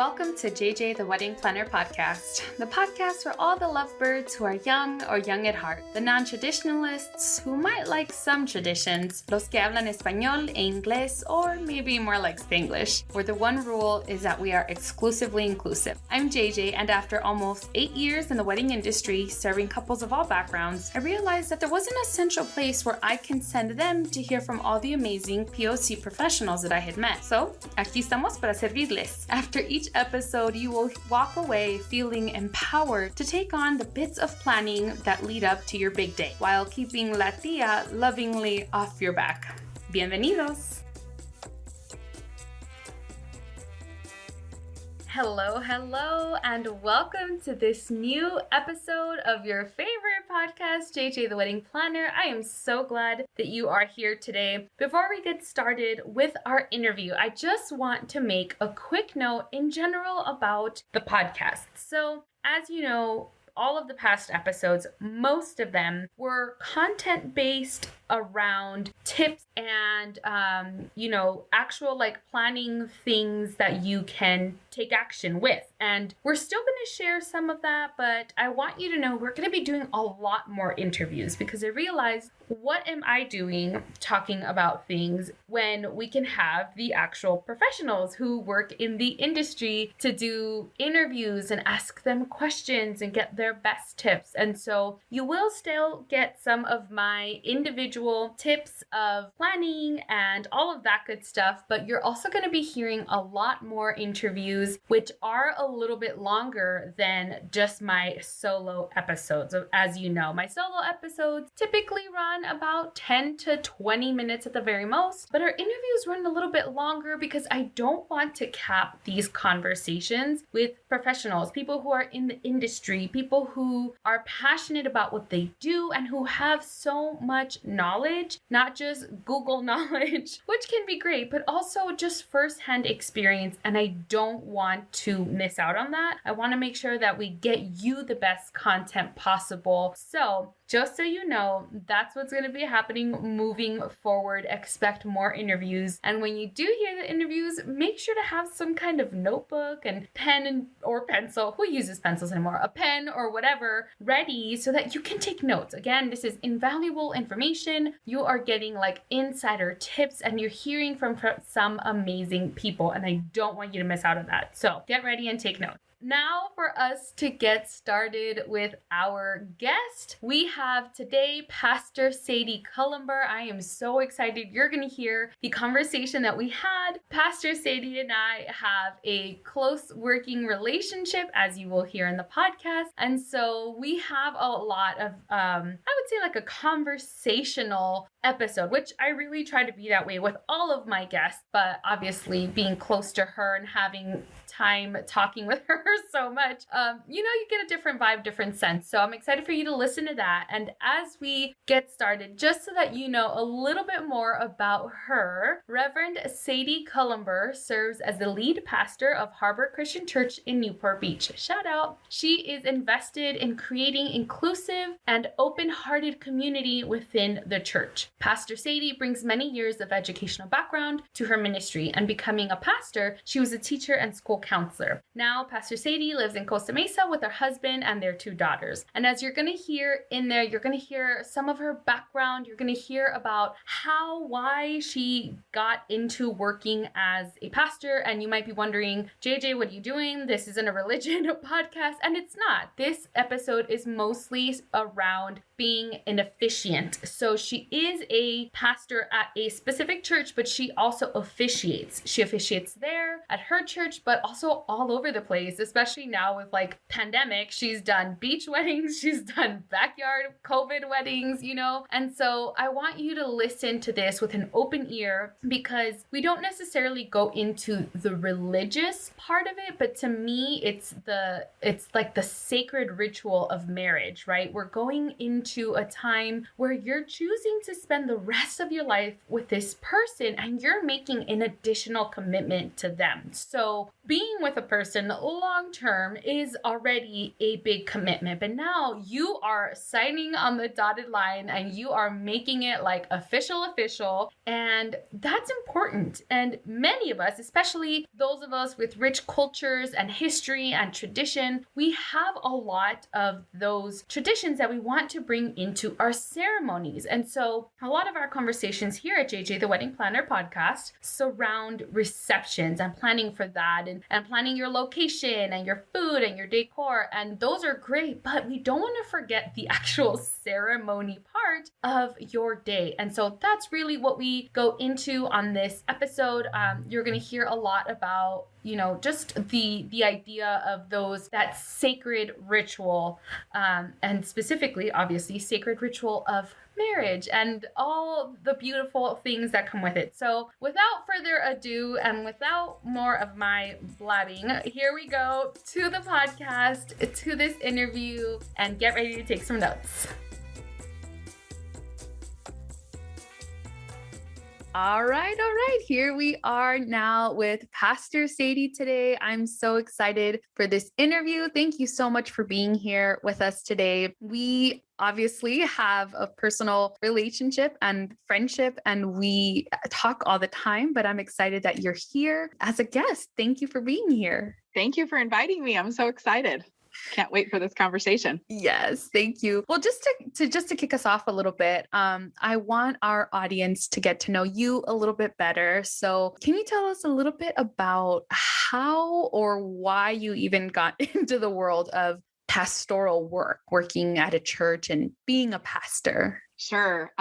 Welcome to JJ the Wedding Planner Podcast, the podcast for all the lovebirds who are young or young at heart, the non-traditionalists who might like some traditions, los que hablan español e inglés, or maybe more like Spanglish, where the one rule is that we are exclusively inclusive. I'm JJ, and after almost 8 years in the wedding industry, serving couples of all backgrounds, I realized that there was an essential place where I can send them to hear from all the amazing POC professionals that I had met. So, aquí estamos para servirles. After each episode, you will walk away feeling empowered to take on the bits of planning that lead up to your big day, while keeping La Tia lovingly off your back. Bienvenidos! Hello, and welcome to this new episode of your favorite podcast, JJ the Wedding Planner. I am so glad that you are here today. Before we get started with our interview, I just want to make a quick note in general about the podcast. So, as you know, all of the past episodes, most of them were content-based around tips and, actual planning things that you can take action with. And we're still going to share some of that, but I want you to know we're going to be doing a lot more interviews because I realized, what am I doing talking about things when we can have the actual professionals who work in the industry to do interviews and ask them questions and get their best tips. And so you will still get some of my individual tips of planning and all of that good stuff, but you're also going to be hearing a lot more interviews, which are a little bit longer than just my solo episodes. As you know, my solo episodes typically run about 10 to 20 minutes at the very most, but our interviews run a little bit longer because I don't want to cap these conversations with professionals, people who are in the industry, people who are passionate about what they do and who have so much knowledge, not just Google knowledge, which can be great, but also just firsthand experience. And I don't want to miss out on that. I want to make sure that we get you the best content possible. So just so you know, that's what's going to be happening moving forward. Expect more interviews. And when you do hear the interviews, make sure to have some kind of notebook and pen or pencil. Who uses pencils anymore? A pen or whatever ready so that you can take notes. Again, this is invaluable information. You are getting insider tips and you're hearing from some amazing people. And I don't want you to miss out on that. So get ready and take notes. Now for us to get started with our guest, we have today Pastor Sadie Cullenber. I am so excited. You're going to hear the conversation that we had. Pastor Sadie and I have a close working relationship, as you will hear in the podcast. And so we have a lot of, I would say a conversational episode, which I really try to be that way with all of my guests, but obviously being close to her and having time talking with her so much, you get a different vibe, different sense. So I'm excited for you to listen to that. And as we get started, just so that you know a little bit more about her, Reverend Sadie Cullenber serves as the lead pastor of Harbor Christian Church in Newport Beach. Shout out. She is invested in creating inclusive and open-hearted community within the church. Pastor Sadie brings many years of educational background to her ministry, and becoming a pastor, she was a teacher and school counselor. Now, Pastor Sadie lives in Costa Mesa with her husband and their 2 daughters. And as you're going to hear in there, you're going to hear some of her background. You're going to hear about why she got into working as a pastor. And you might be wondering, JJ, what are you doing? This isn't a religion podcast. And it's not. This episode is mostly around being an officiant. So she is a pastor at a specific church, but she also officiates. She officiates there at her church, but also all over the place, especially now with pandemic. She's done beach weddings, she's done backyard COVID weddings, And so I want you to listen to this with an open ear because we don't necessarily go into the religious part of it, but to me, it's the sacred ritual of marriage, right? We're going into a time where you're choosing to spend the rest of your life with this person and you're making an additional commitment to them. So being being with a person long term is already a big commitment. But now you are signing on the dotted line and you are making it like official. And that's important. And many of us, especially those of us with rich cultures and history and tradition, we have a lot of those traditions that we want to bring into our ceremonies. And so a lot of our conversations here at JJ the Wedding Planner podcast surround receptions and planning for that, and planning your location and your food and your decor. And those are great, but we don't want to forget the actual ceremony part of your day. And so that's really what we go into on this episode. You're going to hear a lot about, just the idea of that sacred ritual, and specifically, obviously, sacred ritual of marriage and all the beautiful things that come with it. So without further ado, and without more of my blabbing, here we go to the podcast, to this interview, and get ready to take some notes. All right. Here we are now with Pastor Sadie today. I'm so excited for this interview. Thank you so much for being here with us today. We obviously have a personal relationship and friendship, and we talk all the time, but I'm excited that you're here as a guest. Thank you for being here. Thank you for inviting me. I'm so excited. Can't wait for this conversation. Yes, thank you. Well, just to kick us off a little bit, I want our audience to get to know you a little bit better. So can you tell us a little bit about how or why you even got into the world of pastoral work, working at a church and being a pastor? Sure.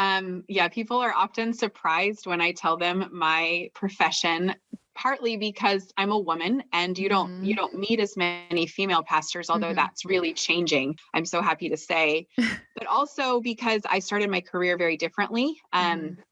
People are often surprised when I tell them my profession, partly because I'm a woman and you don't meet as many female pastors, although that's really changing, I'm so happy to say, but also because I started my career very differently.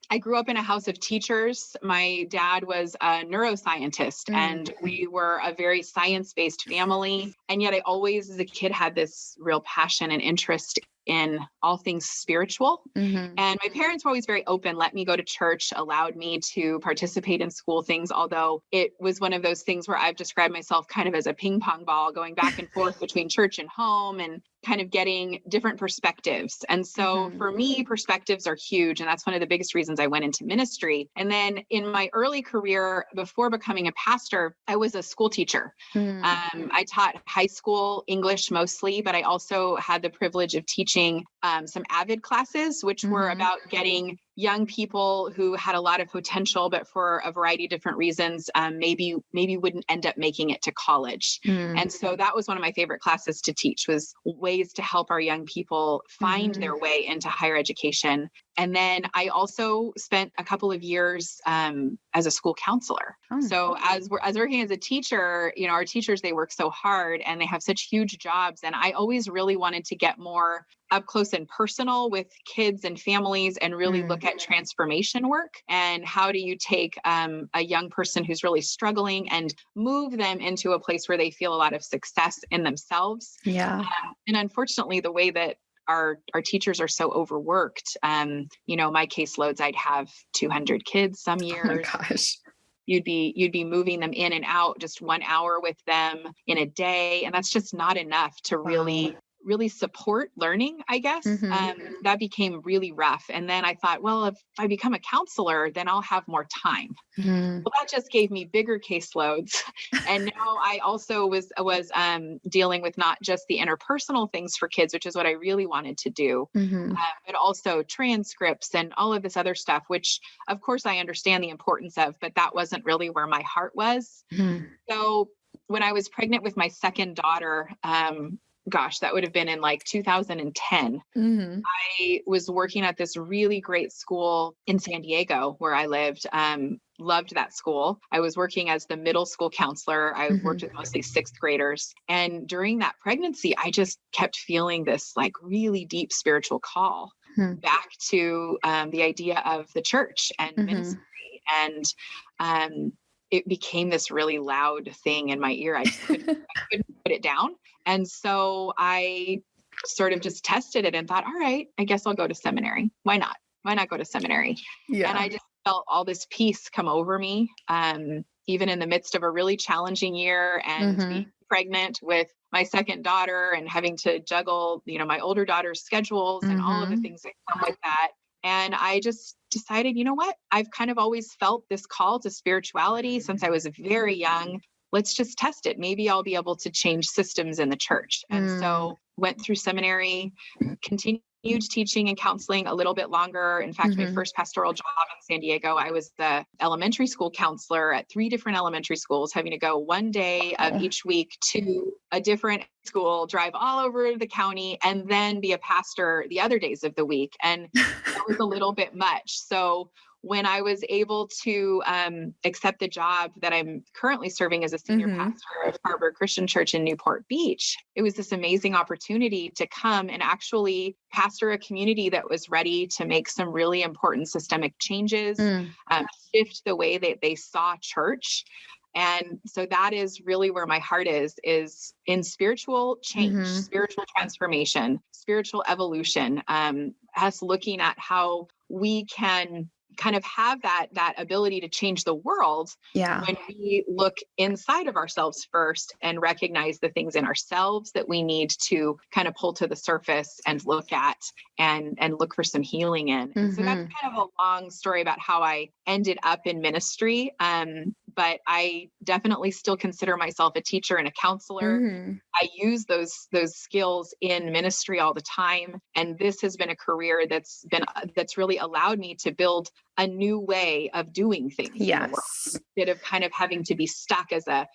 I grew up in a house of teachers. My dad was a neuroscientist and we were a very science-based family. And yet I always, as a kid, had this real passion and interest in all things spiritual. And my parents were always very open, let me go to church, allowed me to participate in school things, although it was one of those things where I've described myself kind of as a ping pong ball going back and forth between church and home and kind of getting different perspectives. And so for me, perspectives are huge. And that's one of the biggest reasons I went into ministry. And then in my early career, before becoming a pastor, I was a school teacher. I taught high school English mostly, but I also had the privilege of teaching some AVID classes, which were about getting young people who had a lot of potential, but for a variety of different reasons, maybe wouldn't end up making it to college. And so that was one of my favorite classes to teach, was ways to help our young people find their way into higher education. And then I also spent a couple of years as a school counselor. So as working as a teacher, our teachers, they work so hard and they have such huge jobs. And I always really wanted to get more up close and personal with kids and families and really look at transformation work and how do you take a young person who's really struggling and move them into a place where they feel a lot of success in themselves. And unfortunately, the way that our teachers are so overworked, my caseloads, I'd have 200 kids some years. Oh my gosh. You'd be moving them in and out just 1 hour with them in a day. And that's just not enough to really support learning, I guess. That became really rough. And then I thought, well, if I become a counselor, then I'll have more time. Well, that just gave me bigger caseloads. And now I also was dealing with not just the interpersonal things for kids, which is what I really wanted to do, but also transcripts and all of this other stuff, which of course I understand the importance of, but that wasn't really where my heart was. So when I was pregnant with my second daughter, that would have been in like 2010. I was working at this really great school in San Diego where I lived. Loved that school. I was working as the middle school counselor. I worked with mostly sixth graders. And during that pregnancy, I just kept feeling this like really deep spiritual call back to the idea of the church and ministry. And it became this really loud thing in my ear. I couldn't put it down. And so I sort of just tested it and thought, all right, I guess I'll go to seminary. Why not? Why not go to seminary? And I just felt all this peace come over me. even in the midst of a really challenging year and being pregnant with my second daughter and having to juggle, my older daughter's schedules and all of the things that come with that. And I just decided, you know what? I've kind of always felt this call to spirituality since I was very young. Let's just test it. Maybe I'll be able to change systems in the church. And so went through seminary, continued teaching and counseling a little bit longer. In fact, my first pastoral job in San Diego, I was the elementary school counselor at 3 different elementary schools, having to go one day of each week to a different school, drive all over the county, and then be a pastor the other days of the week. And that was a little bit much. So when I was able to accept the job that I'm currently serving as a senior pastor of Harbor Christian Church in Newport Beach, it was this amazing opportunity to come and actually pastor a community that was ready to make some really important systemic changes, shift the way that they saw church. And so that is really where my heart is in spiritual change, spiritual transformation, spiritual evolution, us looking at how we can kind of have that ability to change the world when we look inside of ourselves first and recognize the things in ourselves that we need to kind of pull to the surface and look at and look for some healing in. And so that's kind of a long story about how I ended up in ministry. But I definitely still consider myself a teacher and a counselor. I use those skills in ministry all the time. And this has been a career that's really allowed me to build a new way of doing things in the world, instead of kind of having to be stuck as a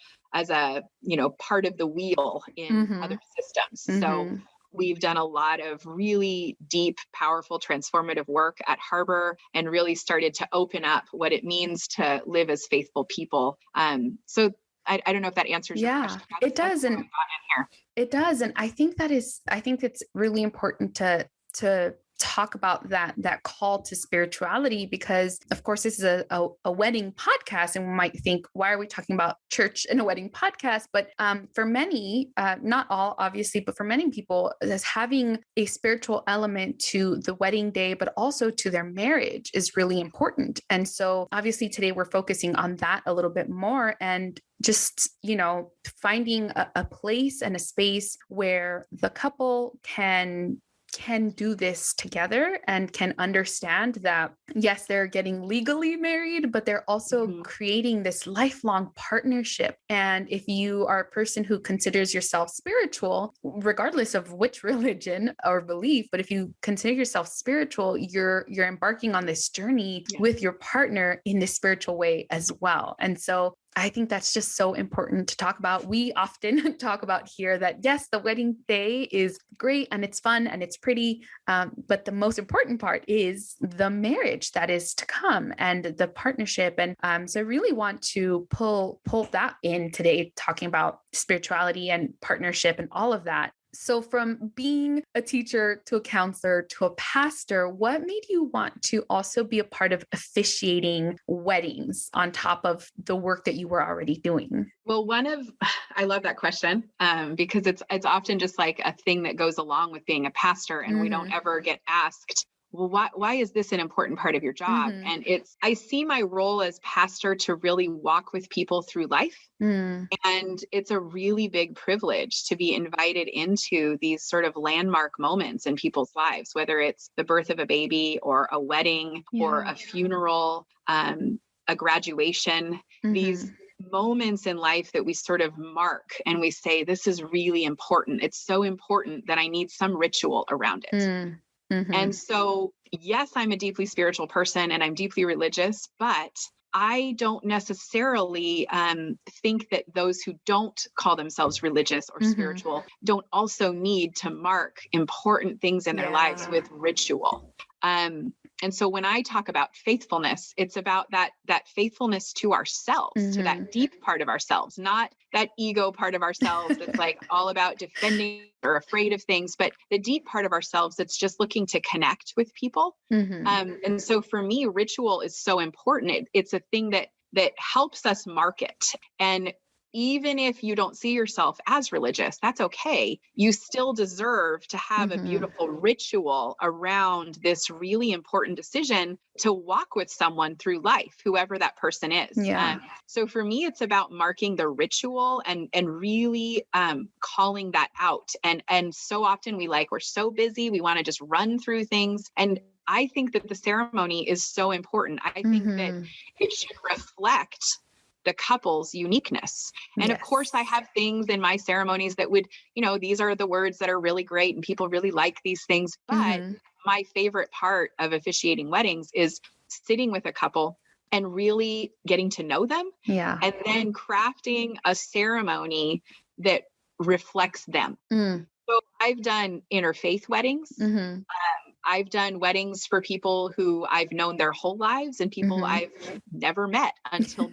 part of the wheel in other systems. So we've done a lot of really deep, powerful, transformative work at Harbor and really started to open up what it means to live as faithful people. So I don't know if that answers your question. It does. And it does. And I think it's really important to talk about that call to spirituality, because of course this is a wedding podcast and we might think, why are we talking about church in a wedding podcast? But for many, not all obviously, but for many people, as having a spiritual element to the wedding day, but also to their marriage is really important. And so obviously today we're focusing on that a little bit more, and just, finding a place and a space where the couple can do this together and can understand that, yes, they're getting legally married, but they're also creating this lifelong partnership. And if you are a person who considers yourself spiritual, regardless of which religion or belief, but if you consider yourself spiritual, you're embarking on this journey with your partner in this spiritual way as well. And so I think that's just so important to talk about. We often talk about here that, yes, the wedding day is great and it's fun and it's pretty, but the most important part is the marriage that is to come and the partnership. And so I really want to pull that in today, talking about spirituality and partnership and all of that. So from being a teacher to a counselor to a pastor, what made you want to also be a part of officiating weddings on top of the work that you were already doing? Well, I love that question because it's often just like a thing that goes along with being a pastor, and we don't ever get asked, well, why is this an important part of your job? And I see my role as pastor to really walk with people through life. And it's a really big privilege to be invited into these sort of landmark moments in people's lives, whether it's the birth of a baby or a wedding or a funeral, a graduation, these moments in life that we sort of mark and we say, this is really important. It's so important that I need some ritual around it. And so, yes, I'm a deeply spiritual person and I'm deeply religious, but I don't necessarily think that those who don't call themselves religious or spiritual don't also need to mark important things in their lives with ritual. And so when I talk about faithfulness, it's about that faithfulness to ourselves, to that deep part of ourselves, not that ego part of ourselves that's like all about defending or afraid of things, but the deep part of ourselves that's just looking to connect with people. And so for me, ritual is so important. It's a thing that helps us mark it. And even if you don't see yourself as religious, that's okay. You still deserve to have a beautiful ritual around this really important decision to walk with someone through life, whoever that person is. Yeah. So for me, it's about marking the ritual and really calling that out. And so often we're so busy, we want to just run through things. And I think that the ceremony is so important. I think that it should reflect the couple's uniqueness. And of course, I have things in my ceremonies that would, these are the words that are really great and people really like these things. But my favorite part of officiating weddings is sitting with a couple and really getting to know them. Yeah. And then crafting a ceremony that reflects them. So I've done interfaith weddings. I've done weddings for people who I've known their whole lives and people I've never met until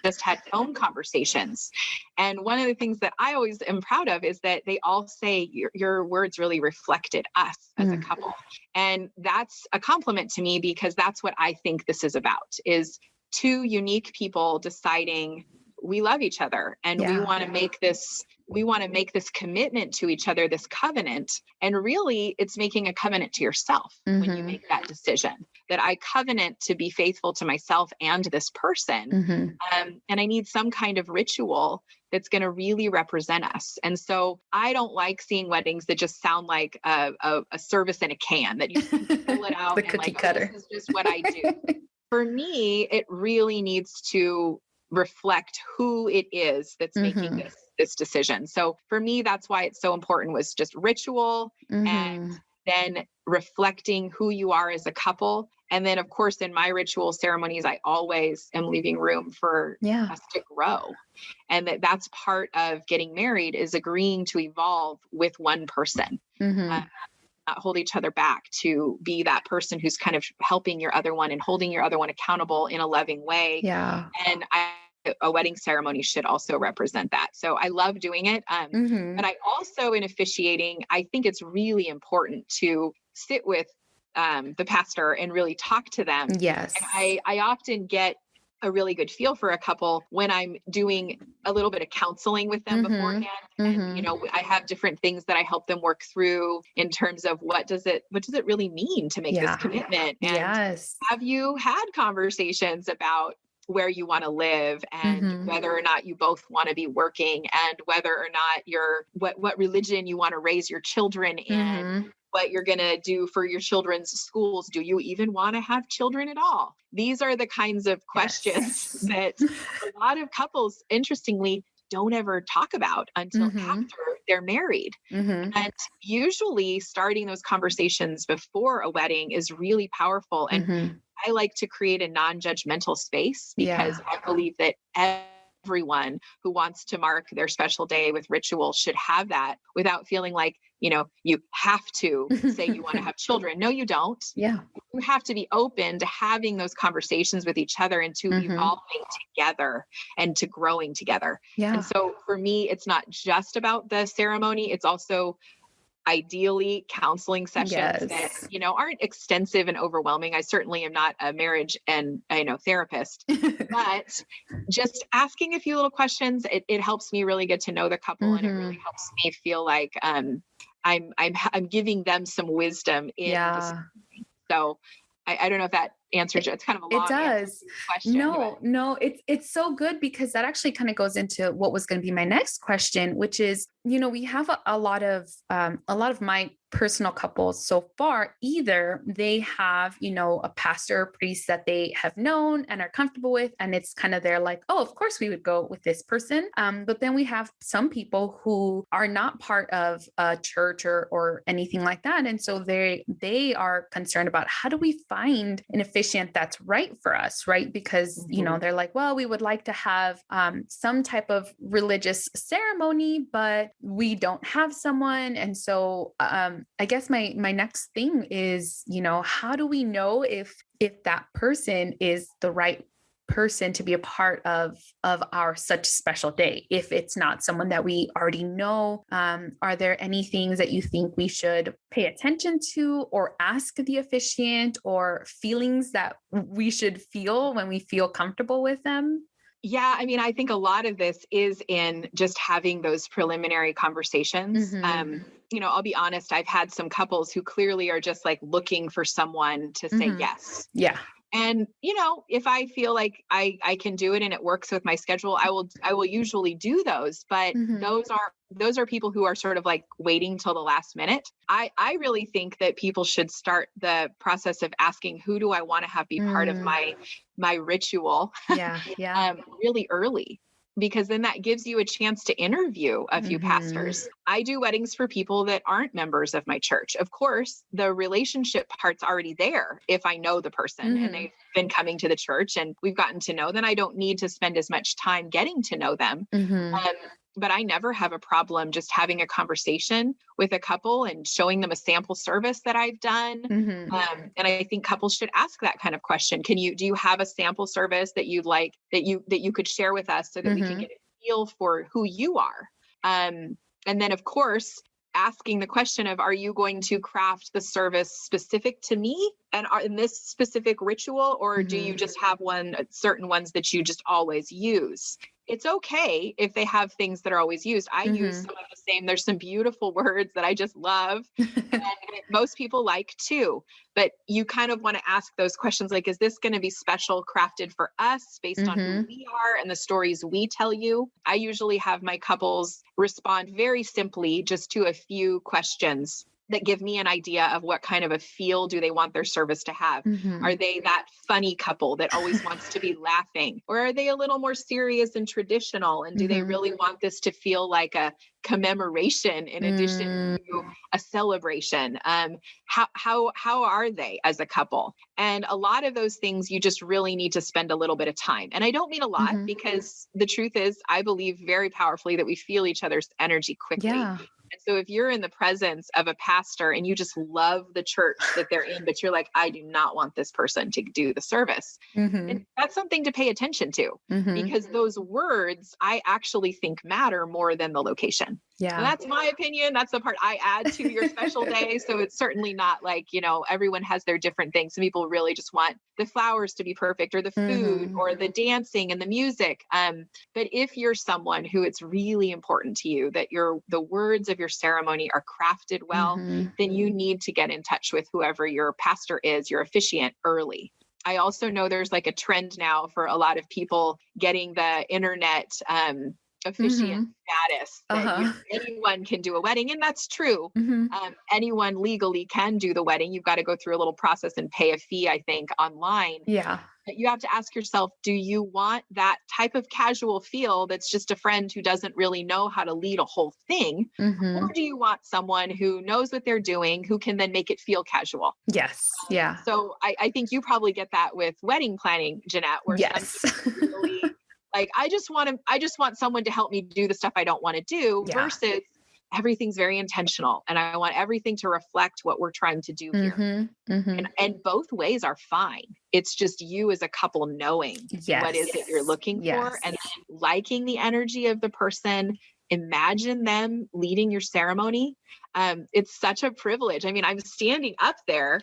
just had phone conversations. And one of the things that I always am proud of is that they all say your words really reflected us as a couple. And that's a compliment to me because that's what I think this is about, is two unique people deciding we love each other and we want to make this commitment to each other, this covenant. And really it's making a covenant to yourself when you make that decision, that I covenant to be faithful to myself and this person. And I need some kind of ritual that's going to really represent us. And so I don't like seeing weddings that just sound like a service in a can, that you pull it out the and cookie like, cutter. Oh, this is just what I do. For me, it really needs to reflect who it is that's making this decision. So for me, that's why it's so important, was just ritual and then reflecting who you are as a couple. And then of course, in my ritual ceremonies, I always am leaving room for us to grow. And that's part of getting married, is agreeing to evolve with one person. Not hold each other back, to be that person who's kind of helping your other one and holding your other one accountable in a loving way. Yeah. And a wedding ceremony should also represent that. So I love doing it. But I also, in officiating, I think it's really important to sit with the pastor and really talk to them. Yes. And I often get a really good feel for a couple when I'm doing a little bit of counseling with them beforehand. And, I have different things that I help them work through in terms of what does it really mean to make this commitment? And have you had conversations about where you want to live and whether or not you both want to be working, and whether or not what religion you want to raise your children in, what you're going to do for your children's schools. Do you even want to have children at all? These are the kinds of questions that a lot of couples, interestingly, don't ever talk about until after they're married. And usually starting those conversations before a wedding is really powerful. And I like to create a non-judgmental space because I believe that everyone who wants to mark their special day with ritual should have that without feeling like, you have to say you want to have children. No, you don't. Yeah. You have to be open to having those conversations with each other and to evolving together and to growing together. Yeah. And so for me, it's not just about the ceremony. It's also ideally counseling sessions that, aren't extensive and overwhelming. I certainly am not a marriage and therapist, but just asking a few little questions, it helps me really get to know the couple, and it really helps me feel like I'm giving them some wisdom in this. So I don't know if that answers you. It's kind of a long question. No, it's so good, because that actually kind of goes into what was going to be my next question, which is, we have a lot of my personal couples so far. Either they have, a pastor or priest that they have known and are comfortable with, and it's kind of, they're like, oh, of course we would go with this person. But then we have some people who are not part of a church or anything like that. And so they are concerned about, how do we find an officiant that's right for us, right? Because, they're like, well, we would like to have some type of religious ceremony, but we don't have someone. And so I guess my next thing is, how do we know if that person is the right person to be a part of our such special day, if it's not someone that we already know? Are there any things that you think we should pay attention to or ask the officiant, or feelings that we should feel when we feel comfortable with them? Yeah, I mean, I think a lot of this is in just having those preliminary conversations. I'll be honest, I've had some couples who clearly are just like looking for someone to say yes. Yeah. And, if I feel like I can do it and it works with my schedule, I will usually do those. But those are people who are sort of like waiting till the last minute. I really think that people should start the process of asking, who do I want to have be part of my ritual really early, because then that gives you a chance to interview a few pastors. I do weddings for people that aren't members of my church. Of course, the relationship part's already there. If I know the person and they've been coming to the church and we've gotten to know, then I don't need to spend as much time getting to know them. But I never have a problem just having a conversation with a couple and showing them a sample service that I've done. And I think couples should ask that kind of question. Do you have a sample service that you'd like, that you could share with us so that we can get a feel for who you are? And then of course, asking the question of, are you going to craft the service specific to me and in this specific ritual, or do you just have certain ones that you just always use? It's okay if they have things that are always used. I use some of the same. There's some beautiful words that I just love and most people like too, but you kind of want to ask those questions like, is this going to be special, crafted for us based on who we are and the stories we tell you? I usually have my couples respond very simply just to a few questions that give me an idea of what kind of a feel do they want their service to have. Are they that funny couple that always wants to be laughing? Or are they a little more serious and traditional? And do they really want this to feel like a commemoration in addition to a celebration? How are they as a couple? And a lot of those things, you just really need to spend a little bit of time. And I don't mean a lot, because the truth is, I believe very powerfully that we feel each other's energy quickly. Yeah. And so if you're in the presence of a pastor and you just love the church that they're in, but you're like, I do not want this person to do the service, and that's something to pay attention to, because those words I actually think matter more than the location. Yeah. And that's my opinion. That's the part I add to your special day. So it's certainly not like, everyone has their different things. Some people really just want the flowers to be perfect, or the food, or the dancing and the music. But if you're someone who it's really important to you that the words of your ceremony are crafted well, then you need to get in touch with whoever your pastor is, your officiant, early. I also know there's like a trend now for a lot of people getting the internet officiant status that anyone can do a wedding. And that's true. Anyone legally can do the wedding. You've got to go through a little process and pay a fee, I think, online. Yeah. But you have to ask yourself, do you want that type of casual feel that's just a friend who doesn't really know how to lead a whole thing? Or do you want someone who knows what they're doing, who can then make it feel casual? Yes. Yeah. So I think you probably get that with wedding planning, Jeanette, where some people really like, I just want someone to help me do the stuff I don't want to do, versus everything's very intentional. And I want everything to reflect what we're trying to do here. And both ways are fine. It's just you as a couple knowing what is it you're looking for, and liking the energy of the person. Imagine them leading your ceremony. It's such a privilege. I mean, I'm standing up there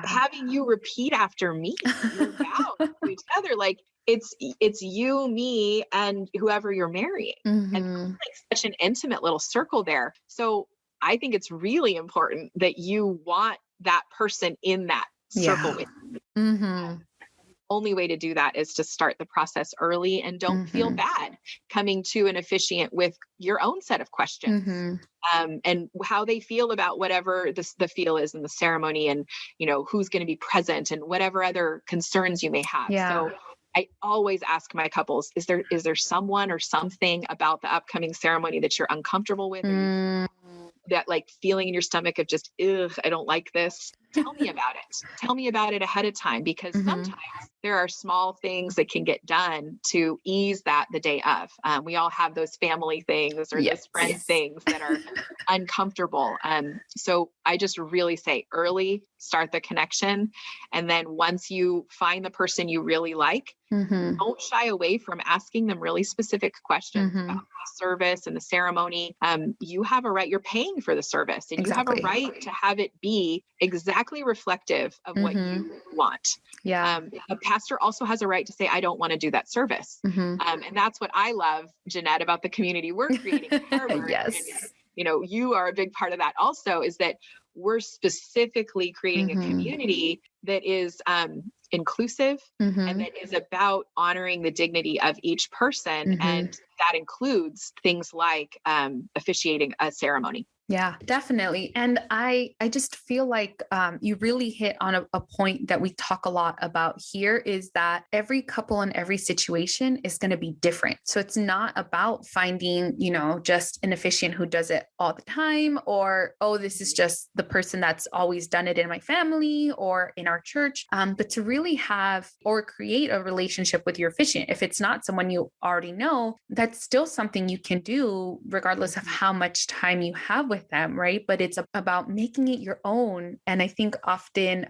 having you repeat after me your vows to each other. Like, it's you, me, and whoever you're marrying. And like such an intimate little circle there. So I think it's really important that you want that person in that circle with you. Only way to do that is to start the process early, and don't feel bad coming to an officiant with your own set of questions, and how they feel about whatever the feel is in the ceremony, and who's going to be present, and whatever other concerns you may have. So I always ask my couples, is there someone or something about the upcoming ceremony that you're uncomfortable with? That like feeling in your stomach of just, ugh, I don't like this. Tell me about it. Tell me about it ahead of time, because sometimes there are small things that can get done to ease that the day of. We all have those family things or those friend things that are uncomfortable. So I just really say early, start the connection. And then once you find the person you really like, don't shy away from asking them really specific questions about the service and the ceremony. You have a right, you're paying for the service, and you have a right to have it be exactly exactly reflective of what you want. Yeah. A pastor also has a right to say, I don't want to do that service. And that's what I love, Jeanette, about the community we're creating at Harvard. Yes. And, you are a big part of that also, is that we're specifically creating a community that is inclusive and that is about honoring the dignity of each person. And that includes things like officiating a ceremony. Yeah, definitely. And I just feel like you really hit on a point that we talk a lot about here, is that every couple and every situation is going to be different. So it's not about finding, just an officiant who does it all the time, or, oh, this is just the person that's always done it in my family or in our church. But to really have or create a relationship with your officiant, if it's not someone you already know, that's still something you can do regardless of how much time you have with them, right? But it's about making it your own. And I think often,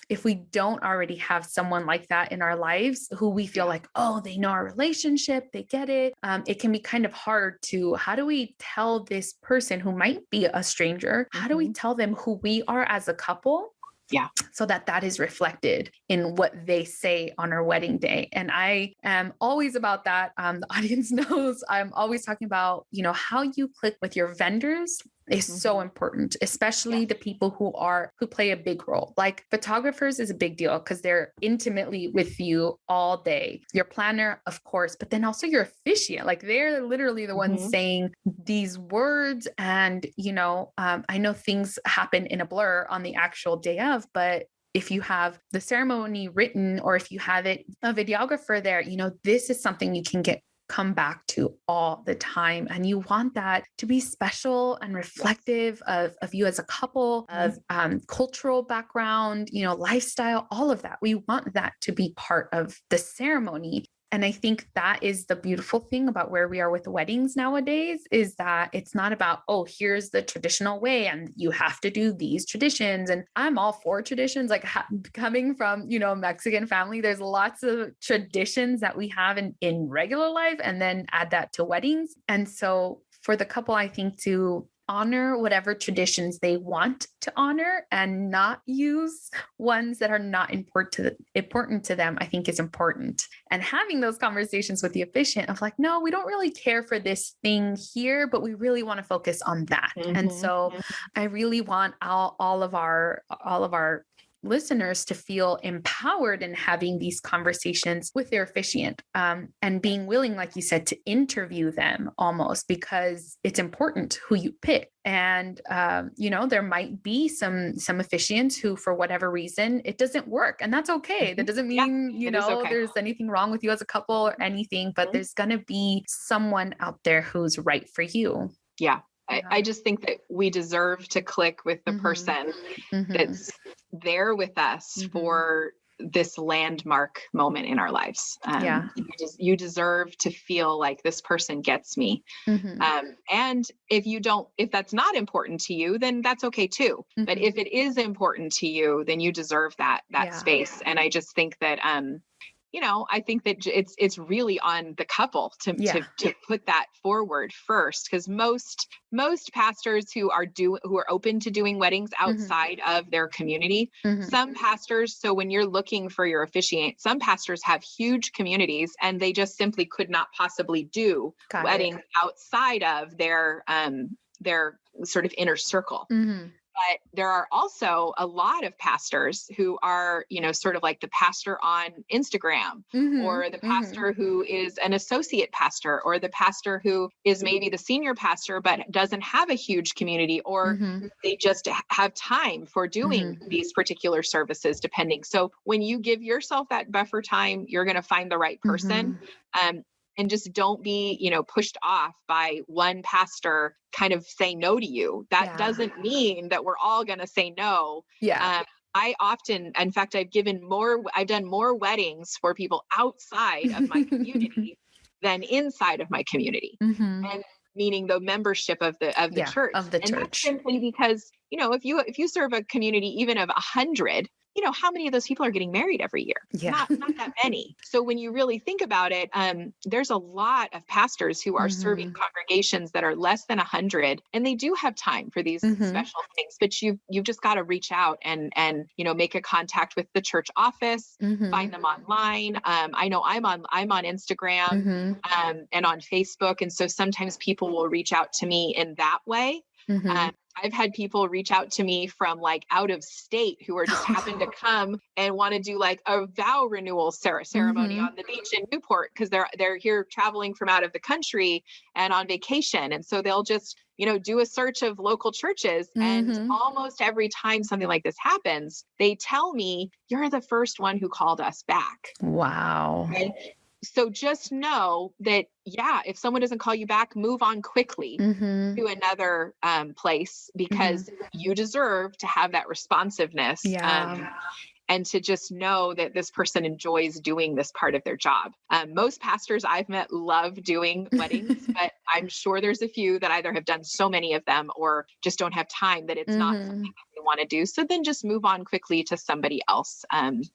if we don't already have someone like that in our lives who we feel like, oh, they know our relationship, they get it, it can be kind of hard to, how do we tell this person who might be a stranger, how do we tell them who we are as a couple? Yeah. So that is reflected in what they say on our wedding day. And I am always about that. The audience knows I'm always talking about, how you click with your vendors is so important, especially the people who play a big role. Like photographers is a big deal because they're intimately with you all day. Your planner, of course, but then also your officiant, like they're literally the ones saying these words. And, I know things happen in a blur on the actual day of, but if you have the ceremony written, or if you have a videographer there, this is something you can come back to all the time. And you want that to be special and reflective of you as a couple, of cultural background, lifestyle, all of that. We want that to be part of the ceremony. And I think that is the beautiful thing about where we are with weddings nowadays, is that it's not about, oh, here's the traditional way and you have to do these traditions. And I'm all for traditions, like coming from, Mexican family, there's lots of traditions that we have in regular life, and then add that to weddings. And so for the couple, I think to honor whatever traditions they want to honor and not use ones that are not important to them, I think is important. And having those conversations with the officiant of like, no, we don't really care for this thing here, but we really want to focus on that. And so I really want all of our listeners to feel empowered in having these conversations with their officiant, and being willing, like you said, to interview them almost, because it's important who you pick. And, there might be some officiants who, for whatever reason, it doesn't work, and that's okay. That doesn't mean, okay, there's anything wrong with you as a couple or anything, but there's going to be someone out there who's right for you. Yeah. I just think that we deserve to click with the person that's there with us for this landmark moment in our lives. You deserve to feel like this person gets me. And if that's not important to you, then that's okay too. But if it is important to you, then you deserve that space. And I just think that, I think that it's really on the couple to put that forward first, because most pastors who are open to doing weddings outside of their community, some pastors, so when you're looking for your officiant, some pastors have huge communities and they just simply could not possibly do weddings outside of their sort of inner circle. But there are also a lot of pastors who are, sort of like the pastor on Instagram, or the pastor who is an associate pastor, or the pastor who is maybe the senior pastor, but doesn't have a huge community, or they just have time for doing these particular services, depending. So when you give yourself that buffer time, you're going to find the right person. And just don't be, pushed off by one pastor kind of saying no to you. That doesn't mean that we're all going to say no. I often, in fact, I've done more weddings for people outside of my community than inside of my community. And meaning the membership of the church. Of the and church. That's simply because, if you serve a community even of 100, how many of those people are getting married every year? Yeah. Not that many. So when you really think about it, there's a lot of pastors who are serving congregations that are less than 100, and they do have time for these special things, but you've just got to reach out and make a contact with the church office, find them online. I know I'm on Instagram and on Facebook. And so sometimes people will reach out to me in that way. I've had people reach out to me from like out of state who are just happen to come and want to do like a vow renewal ceremony on the beach in Newport, because they're here traveling from out of the country and on vacation. And so they'll just, do a search of local churches. And almost every time something like this happens, they tell me, you're the first one who called us back. Wow. Okay? So just know that, if someone doesn't call you back, move on quickly to another place, because you deserve to have that responsiveness. And to just know that this person enjoys doing this part of their job. Most pastors I've met love doing weddings, but I'm sure there's a few that either have done so many of them or just don't have time that it's not something that they want to do. So then just move on quickly to somebody else,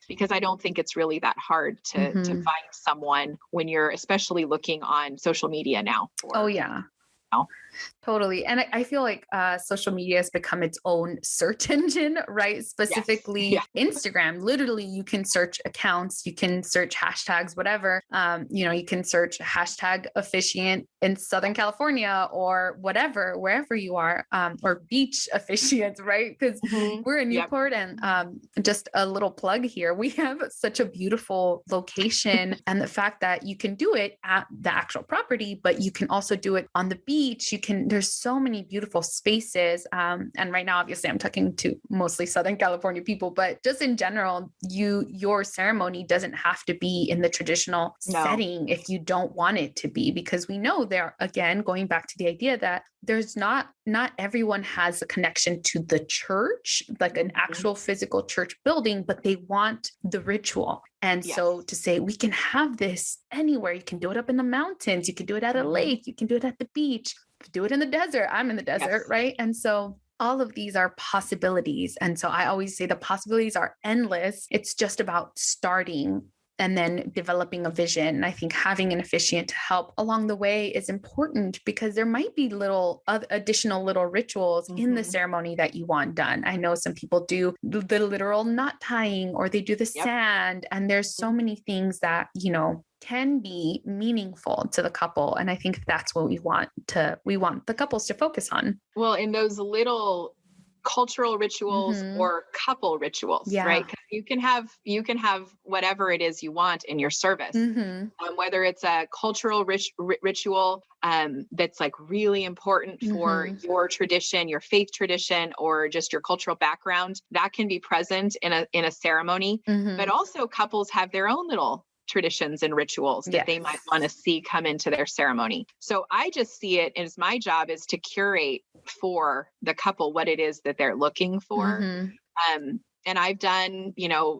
because I don't think it's really that hard to find someone when you're especially looking on social media now. Totally. And I feel like social media has become its own search engine, right? Specifically Instagram. Literally, you can search accounts, you can search hashtags, whatever. You can search hashtag officiant in Southern California or whatever, wherever you are, or beach officiants, right? Because we're in Newport and just a little plug here. We have such a beautiful location, and the fact that you can do it at the actual property, but you can also do it on the beach. There's so many beautiful spaces. And right now, obviously I'm talking to mostly Southern California people, but just in general, your ceremony doesn't have to be in the traditional setting if you don't want it to be, because we know there, again, going back to the idea that there's not everyone has a connection to the church, like an actual physical church building, but they want the ritual. And so to say, we can have this anywhere. You can do it up in the mountains. You can do it at a lake. You can do it at the beach. Do it in the desert. I'm in the desert, right? And so all of these are possibilities. And so I always say the possibilities are endless. It's just about starting and then developing a vision. And I think having an officiant to help along the way is important, because there might be additional little rituals in the ceremony that you want done. I know some people do the literal knot tying, or they do the sand. And there's so many things that, can be meaningful to the couple. And I think that's what we want the couples to focus on. Well, in those little cultural rituals or couple rituals, right? Because you can have whatever it is you want in your service, whether it's a cultural ritual that's like really important for your tradition, your faith tradition, or just your cultural background, that can be present in a ceremony. But also couples have their own little traditions and rituals that they might want to see come into their ceremony. So I just see it as my job is to curate for the couple what it is that they're looking for. And I've done,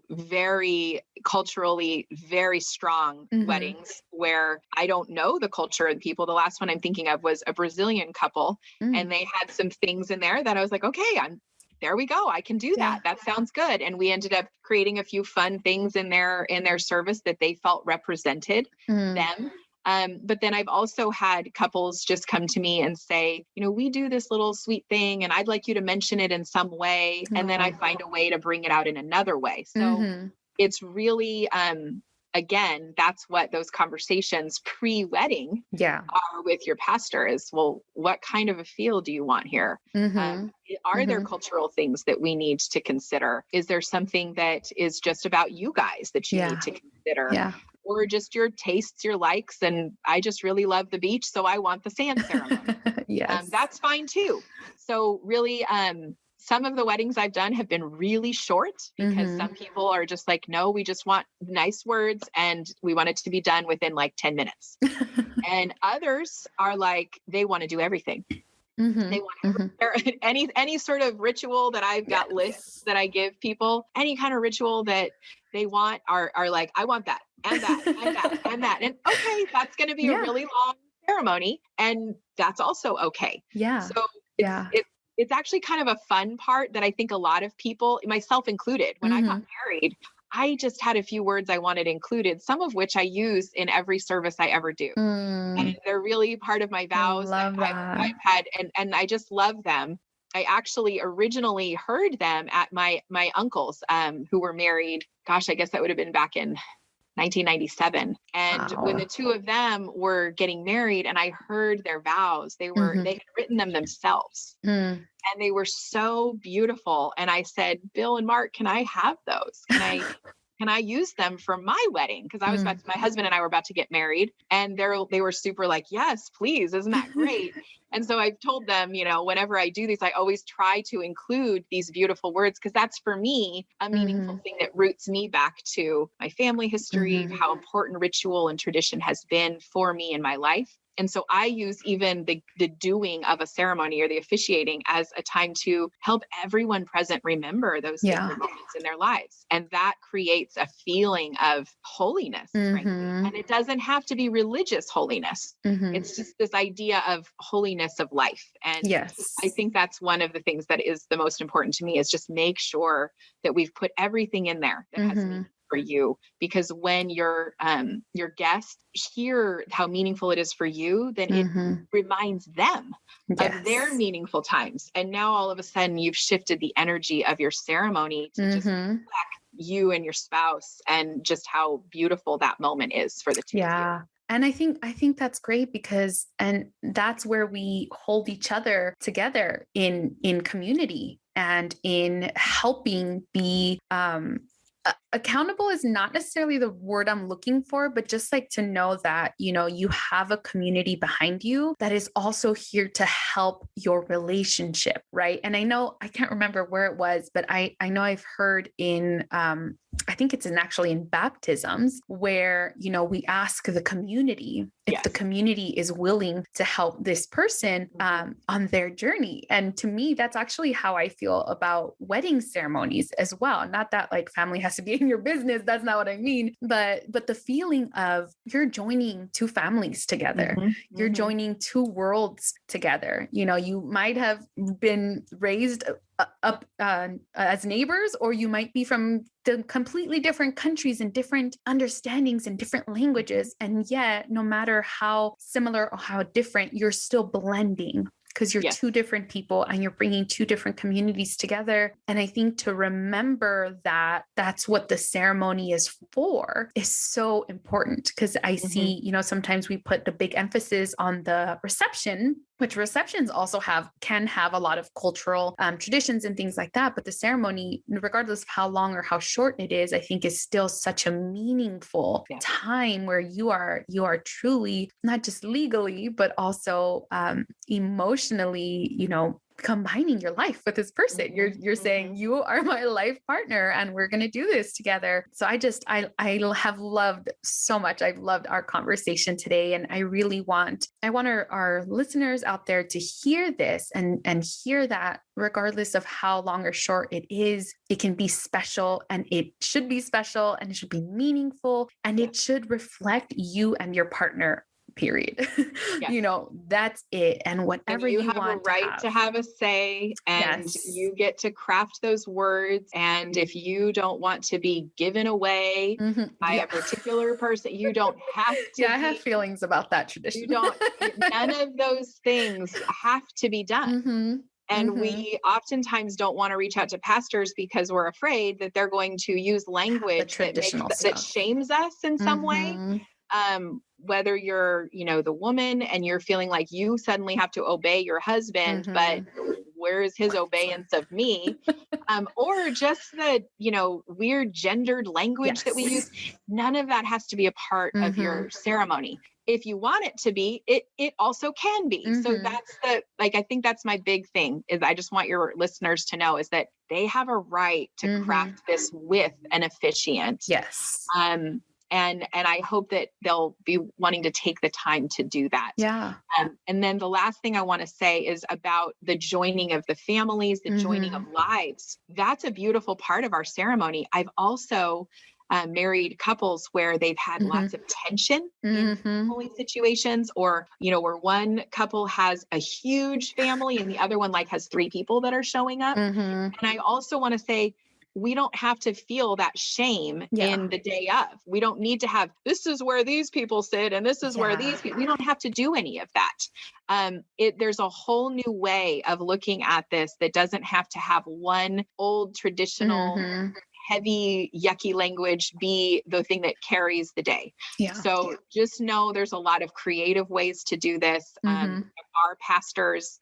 very culturally, very strong weddings where I don't know the culture and people. The last one I'm thinking of was a Brazilian couple, and they had some things in there that I was like, okay, there we go. I can do that. That sounds good. And we ended up creating a few fun things in their service that they felt represented them. But then I've also had couples just come to me and say, we do this little sweet thing and I'd like you to mention it in some way. And then I find a way to bring it out in another way. So it's really, again, that's what those conversations pre-wedding are with your pastor is, well, what kind of a feel do you want here? Are there cultural things that we need to consider? Is there something that is just about you guys that you need to consider? Or just your tastes, your likes, and I just really love the beach, so I want the sand ceremony. That's fine too. So really, some of the weddings I've done have been really short because some people are just like, no, we just want nice words and we want it to be done within like 10 minutes. And others are like, they want to do everything. They want any sort of ritual that I've got lists that I give people, any kind of ritual that they want are like, I want that and that and that and that. And okay, that's going to be a really long ceremony and that's also okay. So it's actually kind of a fun part that I think a lot of people, myself included, when I got married, I just had a few words I wanted included, some of which I use in every service I ever do. And they're really part of my vows that I've had, and I just love them. I actually originally heard them at my uncles, who were married. Gosh, I guess that would have been back in 1997. And when the two of them were getting married and I heard their vows, they had written them themselves. And they were so beautiful. And I said, Bill and Mark, can I have those? Can I use them for my wedding? Because I was my husband and I were about to get married, and they were super like, yes, please. Isn't that great? And so I've told them, whenever I do these, I always try to include these beautiful words, because that's for me a meaningful thing that roots me back to my family history, how important ritual and tradition has been for me in my life. And so I use even the doing of a ceremony or the officiating as a time to help everyone present remember those sacred moments in their lives. And that creates a feeling of holiness, frankly. And it doesn't have to be religious holiness. It's just this idea of holiness of life. And I think that's one of the things that is the most important to me, is just make sure that we've put everything in there that has meaning for you, because when your guests hear how meaningful it is for you, then it reminds them of their meaningful times. And now all of a sudden you've shifted the energy of your ceremony to just reflect you and your spouse and just how beautiful that moment is for the two of you. And I think that's great, because, and that's where we hold each other together in community and in helping be, accountable is not necessarily the word I'm looking for, but just like to know that, you have a community behind you that is also here to help your relationship. Right. And I know, I can't remember where it was, but I know I've heard in, I think it's actually in baptisms where, we ask the community if the community is willing to help this person on their journey. And to me, that's actually how I feel about wedding ceremonies as well. Not that like family has to be in your business. That's not what I mean. But the feeling of you're joining two families together. You're joining two worlds together. You might have been raised up as neighbors, or you might be from the completely different countries and different understandings and different languages. And yet, no matter how similar or how different, you're still blending, because you're two different people and you're bringing two different communities together. And I think to remember that that's what the ceremony is for is so important, because I see, sometimes we put the big emphasis on the reception, which receptions also can have a lot of cultural traditions and things like that. But the ceremony, regardless of how long or how short it is, I think is still such a meaningful time where you are truly not just legally, but also emotionally, combining your life with this person. You're saying, you are my life partner and we're going to do this together. So I have loved so much. I've loved our conversation today. And I want our listeners out there to hear this and hear that regardless of how long or short it is, it can be special, and it should be special, and it should be meaningful, and it should reflect you and your partner. Period. That's it. And whatever you have want a right to have a say, and you get to craft those words. And if you don't want to be given away by a particular person, you don't have to. I have feelings about that tradition. None of those things have to be done. And we oftentimes don't want to reach out to pastors because we're afraid that they're going to use language that shames us in some way. Whether you're, the woman and you're feeling like you suddenly have to obey your husband, but where's his obeyance of me? Or just the, weird gendered language that we use. None of that has to be a part of your ceremony. If you want it to be, it also can be. So that's I think that's my big thing, is I just want your listeners to know is that they have a right to craft this with an officiant. Yes. And I hope that they'll be wanting to take the time to do that. Yeah. And then the last thing I want to say is about the joining of the families, the joining of lives. That's a beautiful part of our ceremony. I've also married couples where they've had lots of tension in family situations, or, where one couple has a huge family and the other one like has 3 people that are showing up. And I also want to say, we don't have to feel that shame in the day of. We don't need to have, this is where these people sit and this is where these people, we don't have to do any of that. There's a whole new way of looking at this that doesn't have to have one old traditional heavy, yucky language be the thing that carries the day. So just know there's a lot of creative ways to do this. Our pastors,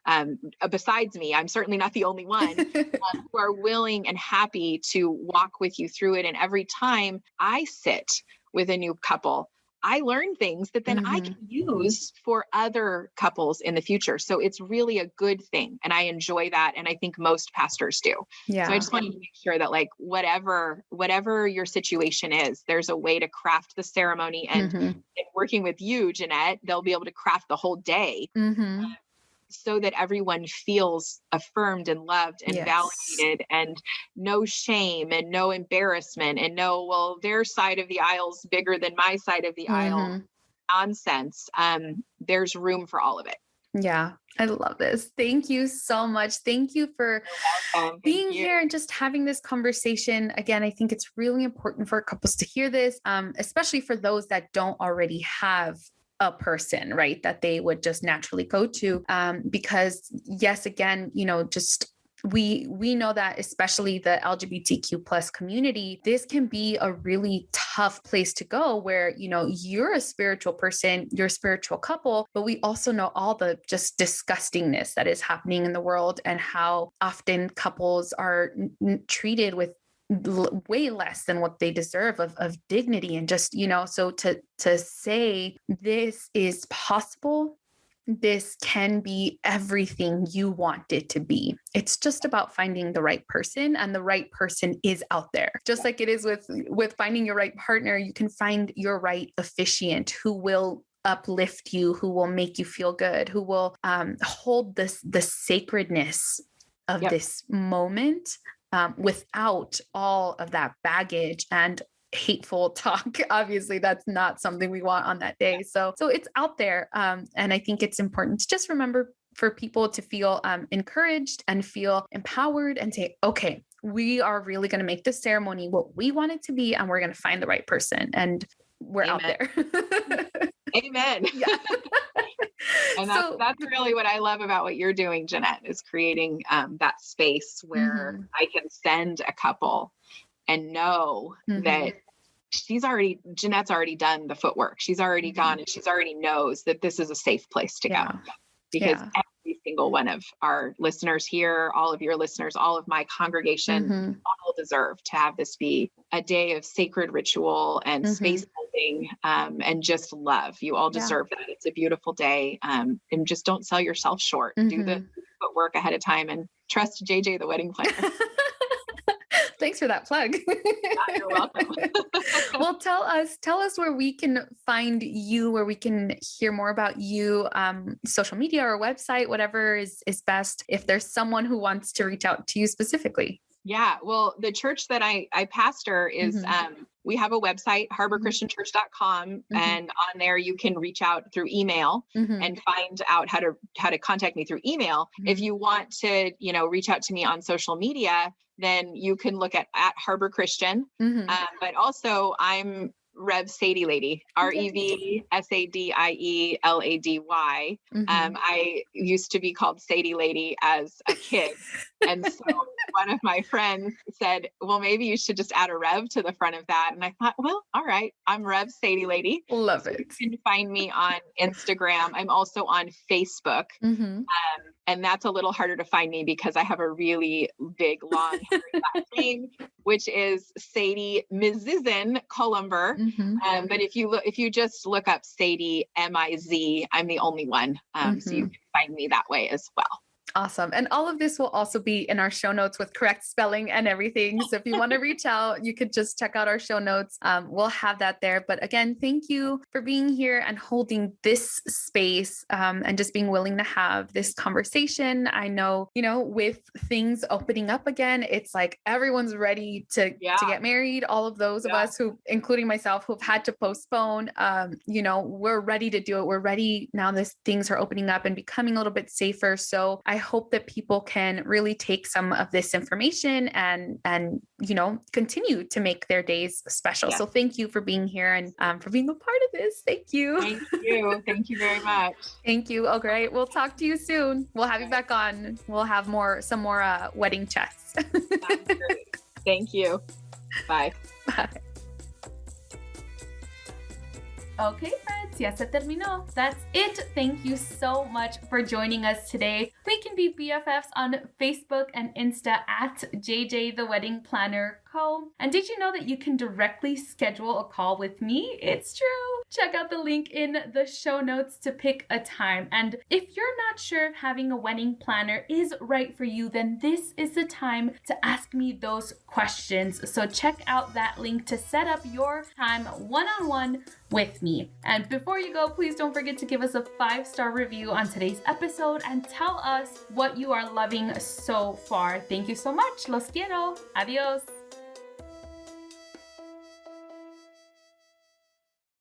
besides me, I'm certainly not the only one, who are willing and happy to walk with you through it. And every time I sit with a new couple, I learn things that then I can use for other couples in the future. So it's really a good thing. And I enjoy that. And I think most pastors do. So I just wanted to make sure that like, whatever your situation is, there's a way to craft the ceremony, and in working with you, Jeanette, they'll be able to craft the whole day so that everyone feels affirmed and loved and validated, and no shame and no embarrassment and no, well, their side of the aisle's bigger than my side of the aisle nonsense. There's room for all of it. Yeah, I love this. Thank you so much. Thank you for being here and just having this conversation. Again, I think it's really important for couples to hear this, especially for those that don't already have a person, right, that they would just naturally go to. Because yes, again, just we know that especially the LGBTQ plus community, this can be a really tough place to go where, you're a spiritual person, you're a spiritual couple, but we also know all the just disgustingness that is happening in the world and how often couples are treated with way less than what they deserve of dignity. And just, so to say this is possible, this can be everything you want it to be. It's just about finding the right person, and the right person is out there. Just like it is with finding your right partner, you can find your right officiant who will uplift you, who will make you feel good, who will hold the sacredness of this moment without all of that baggage and hateful talk. Obviously, that's not something we want on that day. So it's out there. And I think it's important to just remember for people to feel encouraged and feel empowered and say, okay, we are really going to make this ceremony what we want it to be, and we're going to find the right person. And we're out there. Amen. Yeah. And that's really what I love about what you're doing, Jeanette, is creating that space where I can send a couple and know that Jeanette's already done the footwork. She's already gone, and she's already knows that this is a safe place to go. Because every single one of our listeners here, all of your listeners, all of my congregation, all deserve to have this be a day of sacred ritual and space holding, and just love. You all deserve that. It's a beautiful day. And just don't sell yourself short. Do the footwork ahead of time and trust JJ, the wedding planner. Thanks for that plug. You're welcome. Well, tell us where we can find you, where we can hear more about you, social media or website, whatever is best, if there's someone who wants to reach out to you specifically. Yeah, well, the church that I pastor is, we have a website, harborchristianchurch.com, and on there you can reach out through email and find out how to contact me through email. If you want to, reach out to me on social media, then you can look at Harbor Christian. But also I'm Rev Sadie Lady, RevSadielady. I used to be called Sadie Lady as a kid. And so one of my friends said, well, maybe you should just add a Rev to the front of that. And I thought, well, all right, I'm Rev Sadie Lady. Love it. You can find me on Instagram. I'm also on Facebook. And that's a little harder to find me because I have a really big, long last name, which is Sadie Mizizin Columber. But if you just look up Sadie Miz, I'm the only one. So you can find me that way as well. Awesome. And all of this will also be in our show notes with correct spelling and everything. So if you want to reach out, you could just check out our show notes. We'll have that there. But again, thank you for being here and holding this space and just being willing to have this conversation. I know, with things opening up again, it's like everyone's ready to get married. All of those of us who, including myself, who've had to postpone, we're ready to do it. We're ready now that things are opening up and becoming a little bit safer. So I hope that people can really take some of this information and continue to make their days special. So thank you for being here and for being a part of this. Thank you. Thank you. Thank you very much. Thank you. Oh, great. We'll talk to you soon. We'll have you back on. We'll have some more wedding chats. Sounds great. Thank you. Bye. Bye. Okay, friends, ya se terminó. That's it. Thank you so much for joining us today. We can be BFFs on Facebook and Insta at JJ the Wedding Planner Co. And did you know that you can directly schedule a call with me? It's true. Check out the link in the show notes to pick a time. And if you're not sure if having a wedding planner is right for you, then this is the time to ask me those questions. So check out that link to set up your time one-on-one with me. And before you go, please don't forget to give us a 5-star review on today's episode and tell us what you are loving so far. Thank you so much. Los quiero. Adios.